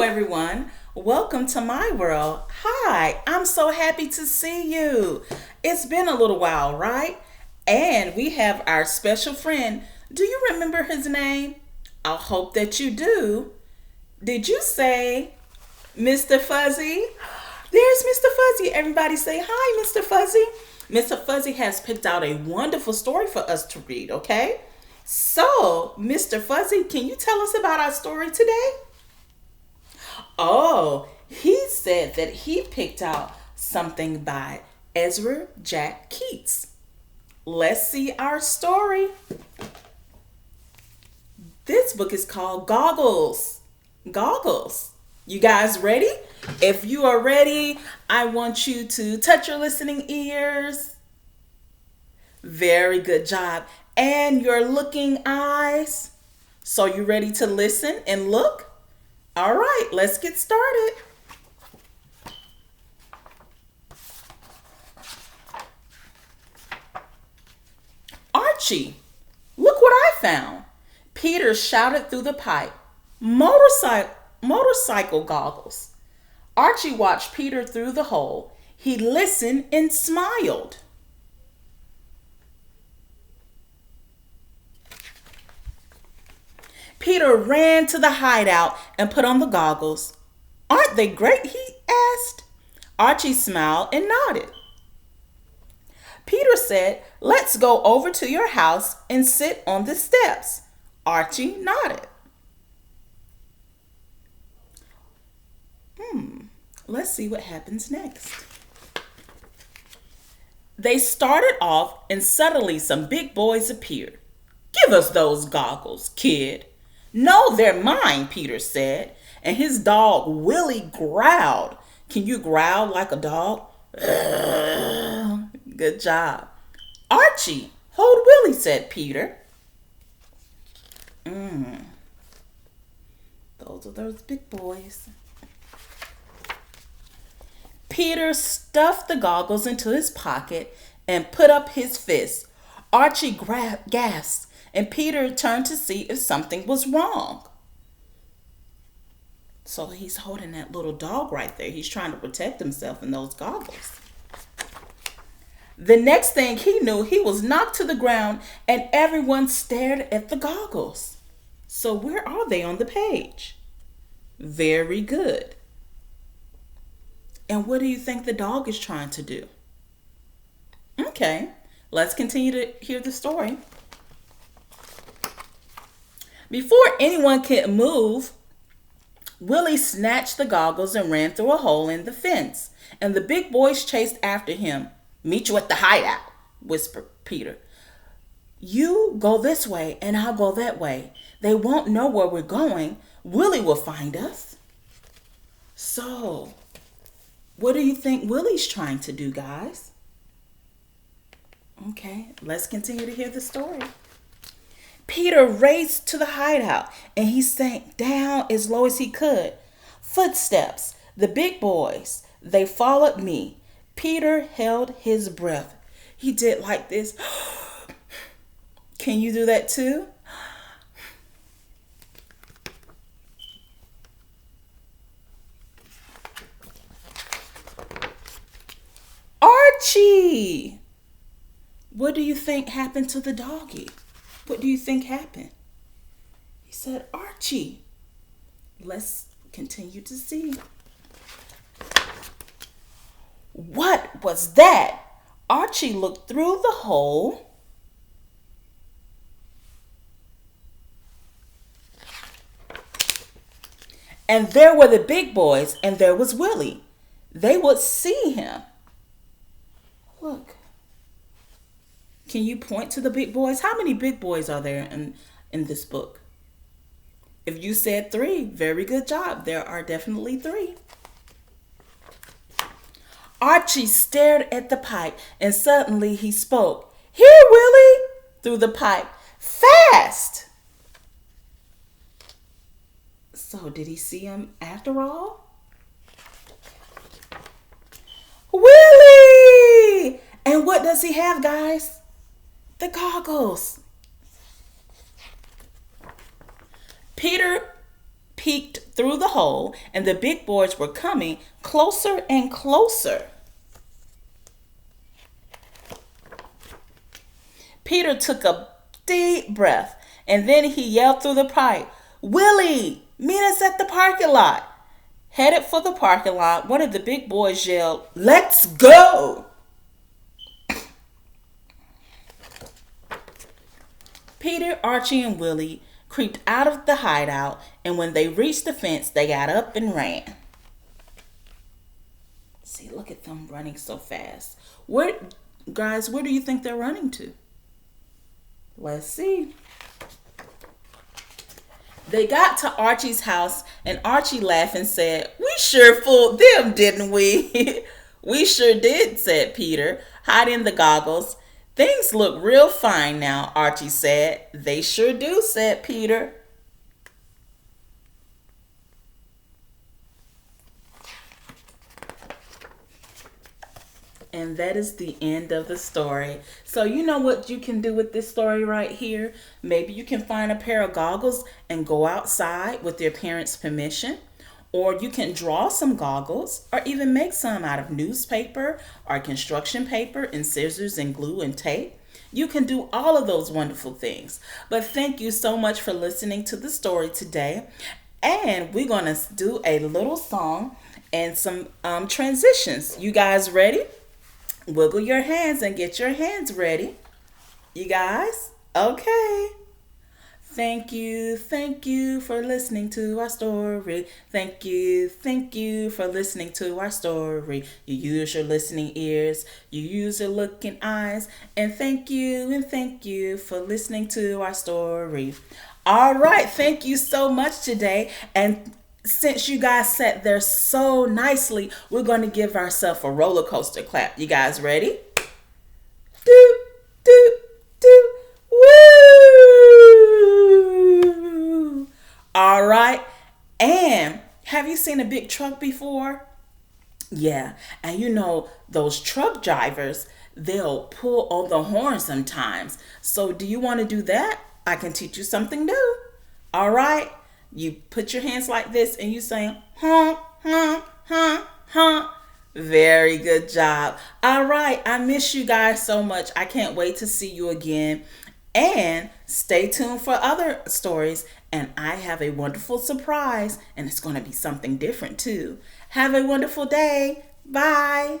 Everyone. Welcome to my world. Hi, I'm so happy to see you. It's been a little while, right? And we have our special friend. Do you remember his name? I hope that you do. Did you say Mr. Fuzzy? There's Mr. Fuzzy. Everybody say hi, Mr. Fuzzy. Mr. Fuzzy has picked out a wonderful story for us to read, okay? So, Mr. Fuzzy, can you tell us about our story today? Oh, he said that he picked out something by Ezra Jack Keats. Let's see our story. This book is called Goggles. Goggles. You guys ready? If you are ready, I want you to touch your listening ears. Very good job. And your looking eyes. So you ready to listen and look? All right, let's get started. Archie, look what I found. Peter shouted through the pipe. Motorcycle goggles. Archie watched Peter through the hole. He listened and smiled. Peter ran to the hideout and put on the goggles. Aren't they great? He asked. Archie smiled and nodded. Peter said, Let's go over to your house and sit on the steps. Archie nodded. Let's see what happens next. They started off and suddenly some big boys appeared. Give us those goggles, kid. No, they're mine, Peter said, and his dog Willie growled. Can you growl like a dog? Good job. Archie, hold Willie, said Peter. Those are those big boys. Peter stuffed the goggles into his pocket and put up his fist. Archie gasped, and Peter turned to see if something was wrong. So he's holding that little dog right there. He's trying to protect himself in those goggles. The next thing he knew, he was knocked to the ground and everyone stared at the goggles. So where are they on the page? Very good. And what do you think the dog is trying to do? Okay, let's continue to hear the story. Before anyone could move, Willie snatched the goggles and ran through a hole in the fence, and the big boys chased after him. Meet you at the hideout, whispered Peter. You go this way and I'll go that way. They won't know where we're going. Willie will find us. So, what do you think Willie's trying to do, guys? Okay, let's continue to hear the story. Peter raced to the hideout and he sank down as low as he could. Footsteps, the big boys, they followed me. Peter held his breath. He did like this. Can you do that too? Archie! What do you think happened to the doggy? What do you think happened? He said, Archie. Let's continue to see. What was that? Archie looked through the hole. And there were the big boys, and there was Willie. They would see him. Look. Can you point to the big boys? How many big boys are there in this book? If you said 3, very good job. There are definitely 3. Archie stared at the pipe and suddenly he spoke. Here, Willie! Through the pipe. Fast! So did he see him after all? Willie! And what does he have, guys? The goggles. Peter peeked through the hole, and the big boys were coming closer and closer. Peter took a deep breath, and then he yelled through the pipe, "Willie, meet us at the parking lot." Headed for the parking lot, one of the big boys yelled, "Let's go!" Peter, Archie, and Willie creeped out of the hideout, and when they reached the fence, they got up and ran. See, look at them running so fast. Guys, where do you think they're running to? Let's see. They got to Archie's house, and Archie laughed and said, "We sure fooled them, didn't we?" "We sure did," said Peter, hiding the goggles. "Things look real fine now," Archie said. "They sure do," said Peter. And that is the end of the story. So you know what you can do with this story right here? Maybe you can find a pair of goggles and go outside with your parents' permission. Or you can draw some goggles or even make some out of newspaper or construction paper and scissors and glue and tape. You can do all of those wonderful things. But thank you so much for listening to the story today. And we're going to do a little song and some transitions. You guys ready? Wiggle your hands and get your hands ready. You guys? Okay. Thank you for listening to our story. Thank you for listening to our story. You use your listening ears, you use your looking eyes, and thank you for listening to our story. All right, thank you so much today. And since you guys sat there so nicely, we're going to give ourselves a roller coaster clap. You guys ready? Do, do, do. Woo! All right. And have you seen a big truck before? Yeah. And you know, those truck drivers, they'll pull on the horn sometimes. So do you want to do that? I can teach you something new. All right. You put your hands like this and you say, honk, honk, honk, honk. Very good job. All right. I miss you guys so much. I can't wait to see you again. And stay tuned for other stories. And I have a wonderful surprise. And it's going to be something different too. Have a wonderful day. Bye.